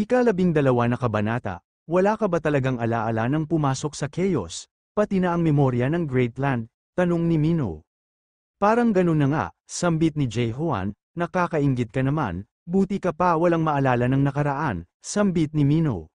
Ika-12 na kabanata, wala ka ba talagang alaala ng pumasok sa chaos, pati na ang memorya ng Great Land? Tanong ni Mino. Parang ganun na nga, sambit ni Jae-hoan, nakakainggit ka naman, buti ka pa walang maalala ng nakaraan, sambit ni Mino.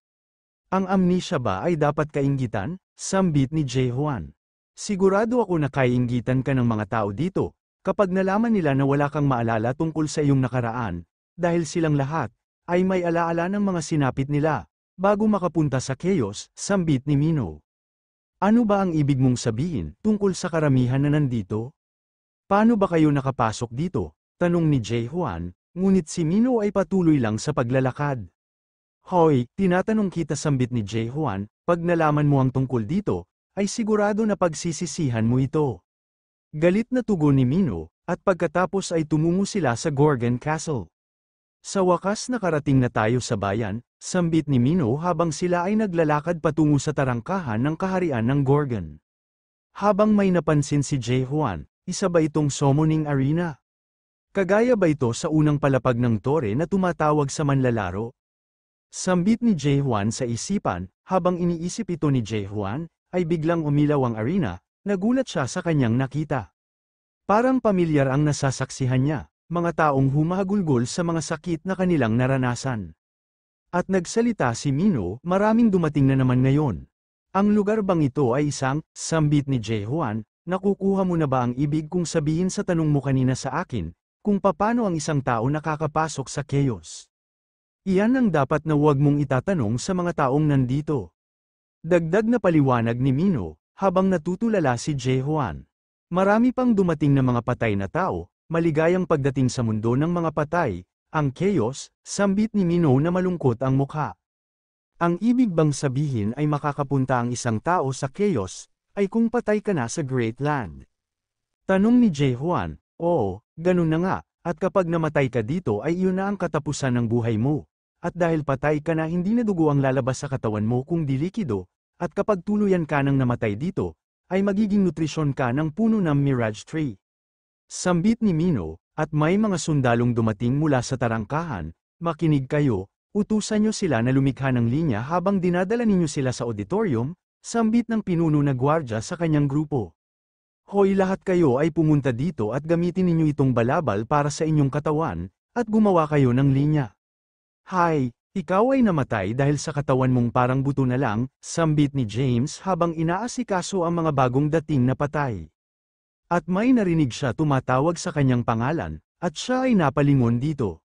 Ang amnesia ba ay dapat kainggitan? Sambit ni Jae-hoan. Sigurado ako na kaiinggitan ka ng mga tao dito, kapag nalaman nila na wala kang maalala tungkol sa iyong nakaraan, dahil silang lahat, ay may alaala ng mga sinapit nila, bago makapunta sa chaos, sambit ni Mino. Ano ba ang ibig mong sabihin, tungkol sa karamihan na nandito? Paano ba kayo nakapasok dito? Tanong ni Jae-hoan, ngunit si Mino ay patuloy lang sa paglalakad. Hoy, tinatanong kita sambit ni Jae-hoan, pag nalaman mo ang tungkol dito, ay sigurado na pagsisisihan mo ito. Galit na tugon ni Mino, at pagkatapos ay tumungo sila sa Gorgon Castle. Sa wakas nakarating na tayo sa bayan, sambit ni Mino habang sila ay naglalakad patungo sa tarangkahan ng kaharian ng Gorgon. Habang may napansin si Jae-hoan, isa ba itong summoning arena? Kagaya ba ito sa unang palapag ng tore na tumatawag sa manlalaro? Sambit ni Jae-hoan sa isipan, habang iniisip ito ni Jae-hoan, ay biglang umilaw ang arena, nagulat siya sa kanyang nakita. Parang pamilyar ang nasasaksihan niya, mga taong humahagulgol sa mga sakit na kanilang naranasan. At nagsalita si Mino, maraming dumating na naman ngayon. Ang lugar bang ito ay isang, sambit ni Jae-hoan, nakukuha mo na ba ang ibig kong sabihin sa tanong mo kanina sa akin, kung paano ang isang tao nakakapasok sa chaos? Iyan ang dapat na huwag mong itatanong sa mga taong nandito. Dagdag na paliwanag ni Mino, habang natutulala si Jae-hoan. Marami pang dumating na mga patay na tao, maligayang pagdating sa mundo ng mga patay, ang chaos, sambit ni Mino na malungkot ang mukha. Ang ibig bang sabihin ay makakapunta ang isang tao sa chaos, ay kung patay ka na sa Great Land? Tanong ni Jae-hoan, oo, ganun na nga, at kapag namatay ka dito ay iyon na ang katapusan ng buhay mo. At dahil patay ka na hindi na dugo ang lalabas sa katawan mo kung di likido, at kapag tuluyan ka nang namatay dito, ay magiging nutrisyon ka ng puno ng Mirage Tree. Sambit ni Mino, at may mga sundalong dumating mula sa tarangkahan, makinig kayo, utusan nyo sila na lumikha ng linya habang dinadala ninyo sila sa auditorium, sambit ng pinuno na gwardya sa kanyang grupo. Hoy, lahat kayo ay pumunta dito at gamitin ninyo itong balabal para sa inyong katawan, at gumawa kayo ng linya. Hay, ikaw ay namatay dahil sa katawan mong parang buto na lang, sambit ni James habang inaasikaso ang mga bagong dating na patay. At may narinig siya tumatawag sa kanyang pangalan, at siya ay napalingon dito.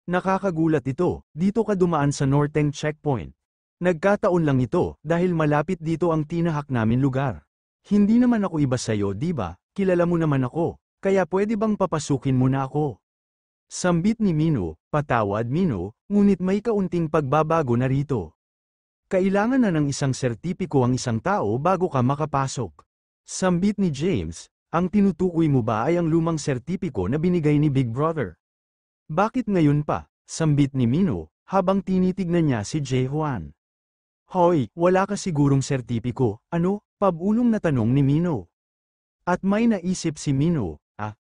Nakakagulat ito, dito ka dumaan sa Northern Checkpoint. Nagkataon lang ito, dahil malapit dito ang tinahak namin lugar. Hindi naman ako iba sa'yo, di ba? Kilala mo naman ako, kaya pwede bang papasukin mo na ako? Sambit ni Mino, patawad Mino, ngunit may kaunting pagbabago na rito. Kailangan na ng isang sertipiko ang isang tao bago ka makapasok. Sambit ni James, ang tinutukoy mo ba ay ang lumang sertipiko na binigay ni Big Brother? Bakit ngayon pa? Sambit ni Mino, habang tinitignan niya si Jae-hoan. Hoy, wala ka sigurong sertipiko, ano? Pabulong na tanong ni Mino. At may naisip si Mino,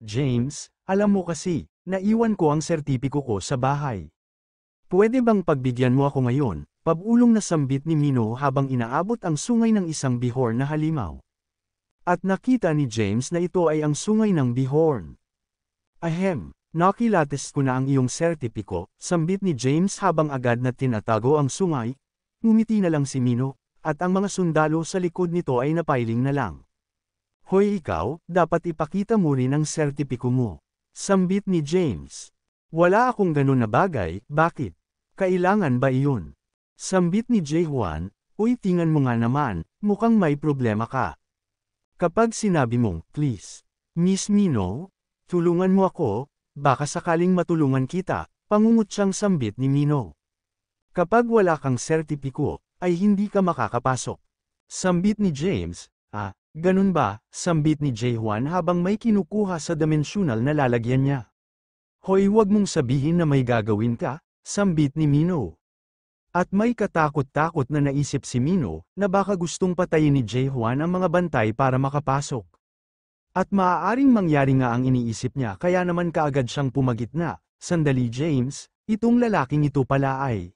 James, alam mo kasi, naiwan ko ang sertipiko ko sa bahay. Pwede bang pagbigyan mo ako ngayon? Pabulong na sambit ni Mino habang inaabot ang sungay ng isang bihor na halimaw. At nakita ni James na ito ay ang sungay ng bihorn. Ahem, nakilates ko na ang iyong sertipiko, sambit ni James habang agad na tinatago ang sungay. Ngumiti na lang si Mino, at ang mga sundalo sa likod nito ay napailing na lang. Hoy ikaw, dapat ipakita mo rin ang sertipiko mo. Sambit ni James. Wala akong ganun na bagay, bakit? Kailangan ba iyon? Sambit ni Jae-hoan, uy tingnan mo nga naman, mukhang may problema ka. Kapag sinabi mong, please, Miss Mino, tulungan mo ako, baka sakaling matulungan kita, pangungutsang sambit ni Mino. Kapag wala kang sertipiko, ay hindi ka makakapasok. Sambit ni James, ganun ba? Sambit ni Jae-hoan habang may kinukuha sa dimensional na lalagyan niya. Hoy, wag mong sabihin na may gagawin ka, sambit ni Mino. At may katakot-takot na naisip si Mino, na baka gustong patayin ni Jae-hoan ang mga bantay para makapasok. At maaaring mangyari nga ang iniisip niya kaya naman kaagad siyang pumagitna, sandali James, itong lalaking ito pala ay.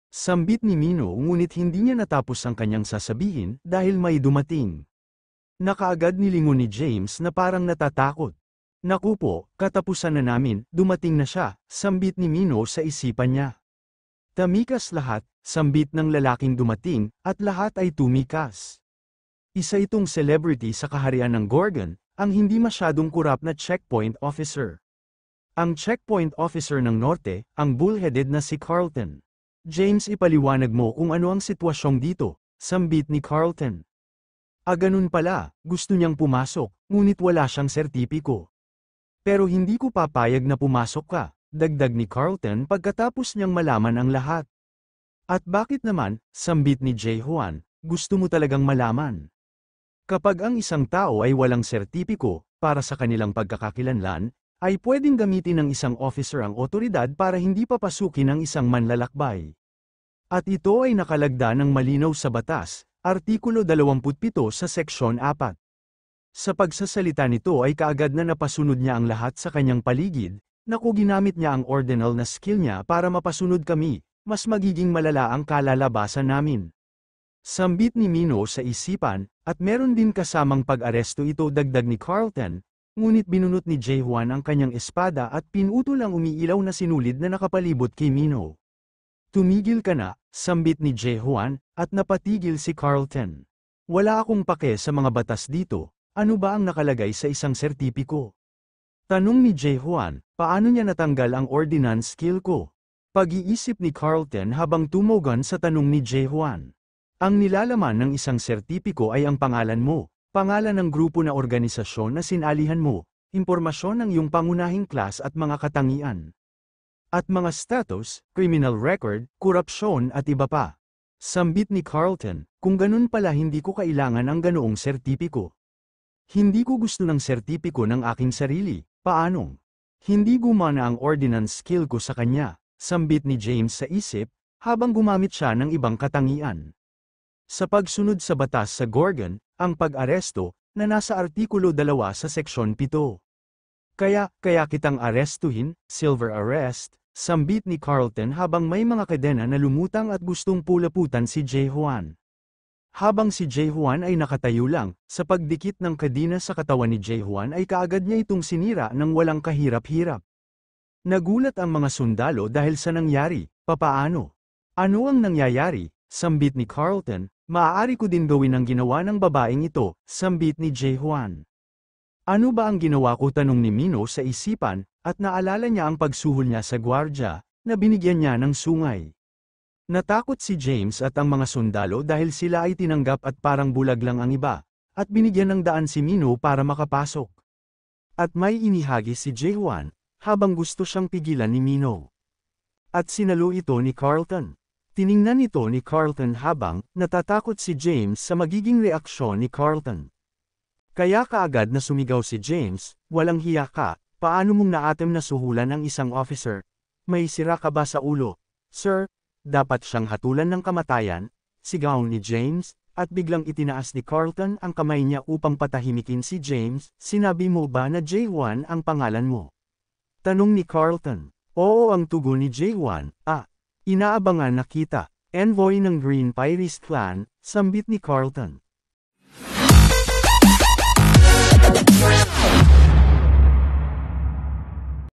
Sambit ni Mino ngunit hindi niya natapos ang kanyang sasabihin dahil may dumating. Nakaagad nilingon ni James na parang natatakot. Naku po, katapusan na namin, dumating na siya, sambit ni Mino sa isipan niya. Tamikas lahat, sambit ng lalaking dumating, at lahat ay tumikas. Isa itong celebrity sa kaharian ng Gorgon, ang hindi masyadong kurap na checkpoint officer. Ang checkpoint officer ng Norte, ang bullheaded na si Carlton. James, ipaliwanag mo kung ano ang sitwasyong dito, sambit ni Carlton. Ganun pala, gusto niyang pumasok, ngunit wala siyang sertipiko. Pero hindi ko papayag na pumasok ka, dagdag ni Carlton pagkatapos niyang malaman ang lahat. At bakit naman, sambit ni Jae-hoan, gusto mo talagang malaman? Kapag ang isang tao ay walang sertipiko, para sa kanilang pagkakakilanlan, ay pwedeng gamitin ng isang officer ang otoridad para hindi papasukin ang isang manlalakbay. At ito ay nakalagda ng malinaw sa batas, Artikulo 27 sa Seksyon 4. Sa pagsasalita nito ay kaagad na napasunod niya ang lahat sa kanyang paligid, naku ginamit niya ang ordinal na skill niya para mapasunod kami, mas magiging malala ang kalalabasan namin. Sambit ni Mino sa isipan, at meron din kasamang pag-aresto ito dagdag ni Carlton, ngunit binunot ni Jae-hoan ang kanyang espada at pinutol ang umiilaw na sinulid na nakapalibot kay Mino. Tumigil ka na, sambit ni Jae-hoan, at napatigil si Carlton. Wala akong pake sa mga batas dito, ano ba ang nakalagay sa isang sertipiko? Tanong ni Jae-hoan, paano niya natanggal ang ordinance skill ko? Pag-iisip ni Carlton habang tumugon sa tanong ni Jae-hoan. Ang nilalaman ng isang sertipiko ay ang pangalan mo, pangalan ng grupo na organisasyon na sinalihan mo, impormasyon ng iyong pangunahing klas at mga katangian. At mga status, criminal record, korupsyon at iba pa. Sambit ni Carlton, kung ganun pala hindi ko kailangan ang ganoong sertipiko. Hindi ko gusto ng sertipiko ng aking sarili, paanong? Hindi gumana ang ordinance skill ko sa kanya, sambit ni James sa isip, habang gumamit siya ng ibang katangian. Sa pagsunod sa batas sa Gorgon, ang pag-aresto, na nasa Artikulo 2 sa Seksyon 7. Kaya kitang arestuhin, silver arrest, sambit ni Carlton habang may mga kadena na lumutang at gustong pulaputan si Jae-hoan. Habang si Jae-hoan ay nakatayo lang, sa pagdikit ng kadena sa katawan ni Jae-hoan ay kaagad niya itong sinira ng walang kahirap-hirap. Nagulat ang mga sundalo dahil sa nangyari, papaano? Ano ang nangyayari? Sambit ni Carlton, maaari ko din gawin ang ginawa ng babaeng ito, sambit ni Jae-hoan. Ano ba ang ginawa ko tanong ni Mino sa isipan, at naalala niya ang pagsuhol niya sa gwardya, na binigyan niya ng sungay. Natakot si James at ang mga sundalo dahil sila ay tinanggap at parang bulag lang ang iba, at binigyan ng daan si Mino para makapasok. At may inihagis si Jae-hoan, habang gusto siyang pigilan ni Mino. At sinalo ito ni Carlton. Tiningnan ito ni Carlton habang natatakot si James sa magiging reaksyon ni Carlton. Kaya kaagad na sumigaw si James, walang hiya ka, paano mong naatem na suhulan ang isang officer? May sira ka ba sa ulo? Sir, dapat siyang hatulan ng kamatayan, sigaw ni James, at biglang itinaas ni Carlton ang kamay niya upang patahimikin si James, sinabi mo ba na Jae-hoan ang pangalan mo? Tanong ni Carlton. Oo ang tugon ni Jae-hoan, inaabangan na kita, envoy ng Green Pirates Clan, sambit ni Carlton.